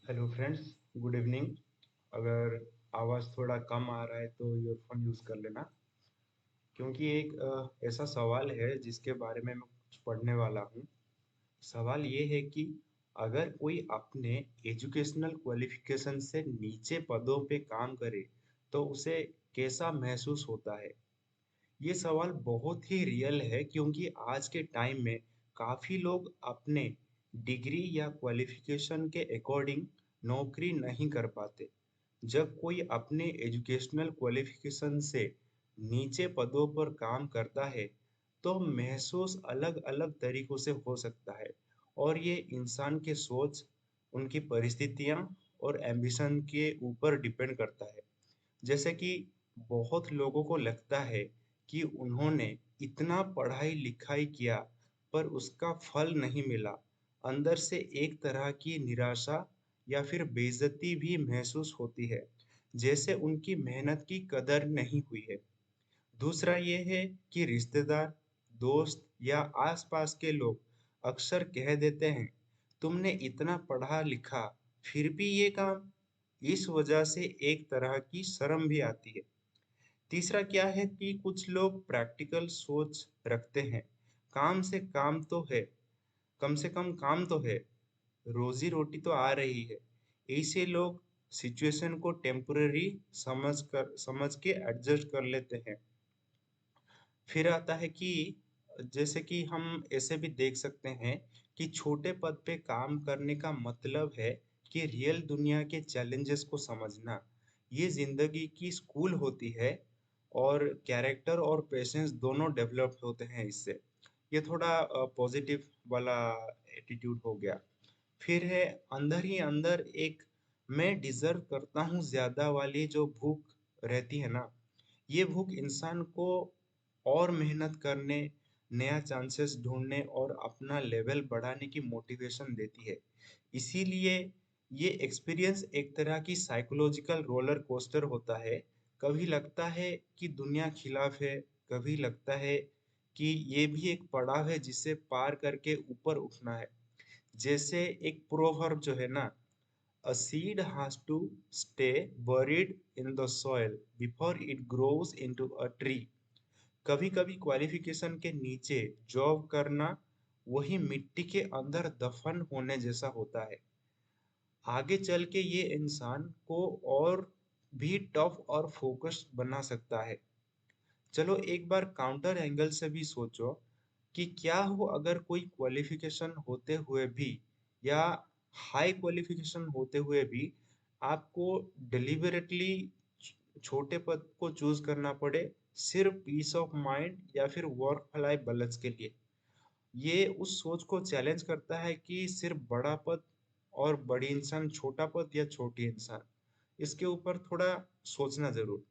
Hello friends, good evening. अगर आवाज़ थोड़ा कम आ रहा है तो ईयरफोन यूज़ कर लेना, क्योंकि एक ऐसा सवाल है जिसके बारे में मैं कुछ पढ़ने वाला हूँ। सवाल ये है कि अगर कोई अपने एजुकेशनल क्वालिफिकेशन से नीचे पदों पे काम करे, तो उसे कैसा महसूस होता है? ये सवाल बहुत ही रियल है क्योंकि आज के टाइम में काफ़ी लोग अपने डिग्री या क्वालिफिकेशन के अकॉर्डिंग नौकरी नहीं कर पाते। जब कोई अपने एजुकेशनल क्वालिफिकेशन से नीचे पदों पर काम करता है, तो महसूस अलग-अलग तरीकों से हो सकता है और ये इंसान के सोच, उनकी परिस्थितियाँ और एम्बिशन के ऊपर डिपेंड करता है। जैसे कि बहुत लोगों को लगता है कि उन्होंने इतना पढ़ाई-लिखाई किया, पर उसका फल नहीं मिला। अंदर से एक तरह की निराशा या फिर बेइज्जती भी महसूस होती है, जैसे उनकी मेहनत की कदर नहीं हुई है। दूसरा ये है कि रिश्तेदार, दोस्त या आसपास के लोग अक्सर कह देते हैं, तुमने इतना पढ़ा लिखा, फिर भी ये काम। इस वजह से एक तरह की शर्म भी आती है। तीसरा क्या है कि कुछ लोग प्रैक्टिकल सोच रखते हैं, काम से काम तो है, कम से कम काम तो है, रोजी रोटी तो आ रही है। ऐसे लोग सिचुएशन को टेम्पररी समझ के एडजस्ट कर लेते हैं। फिर आता है कि जैसे कि हम ऐसे भी देख सकते हैं कि छोटे पद पे काम करने का मतलब है कि रियल दुनिया के चैलेंजेस को समझना। ये ज़िंदगी की स्कूल होती है और कैरेक्टर और पेशेंस दोनों डेवलप होते हैं इससे। ये थोड़ा पॉजिटिव वाला एटीट्यूड हो गया। फिर है अंदर ही अंदर एक मैं डिज़र्व करता हूँ ज़्यादा वाली जो भूख रहती है ना, ये भूख इंसान को और मेहनत करने, नया चांसेस ढूँढने और अपना लेवल बढ़ाने की मोटिवेशन देती है। इसीलिए ये एक्सपीरियंस एक तरह की साइकोलॉजिकल रोलर कोस्टर होता है। कभी लगता है कि दुनिया खिलाफ है, कभी लगता है कि ये भी एक पड़ाव है जिसे पार करके ऊपर उठना है। जैसे एक प्रोवर्ब जो है ना, A seed has to stay buried in the soil before it grows into a tree. कभी-कभी क्वालिफिकेशन के नीचे जॉब करना वही मिट्टी के अंदर दफन होने जैसा होता है। आगे चल के ये इंसान को और भी टफ और फोकस्ड बना सकता है। चलो एक बार काउंटर एंगल से भी सोचो कि क्या हो अगर कोई क्वालिफिकेशन होते हुए भी या हाई क्वालिफिकेशन होते हुए भी आपको डिलिबरेटली छोटे पद को चूज करना पड़े, सिर्फ पीस ऑफ माइंड या फिर वर्क लाइफ बैलेंस के लिए। ये उस सोच को चैलेंज करता है कि सिर्फ बड़ा पद और बड़ी इंसान छोटा पद या छोटी इंसान, इसके ऊपर थोड़ा सोचना जरूर।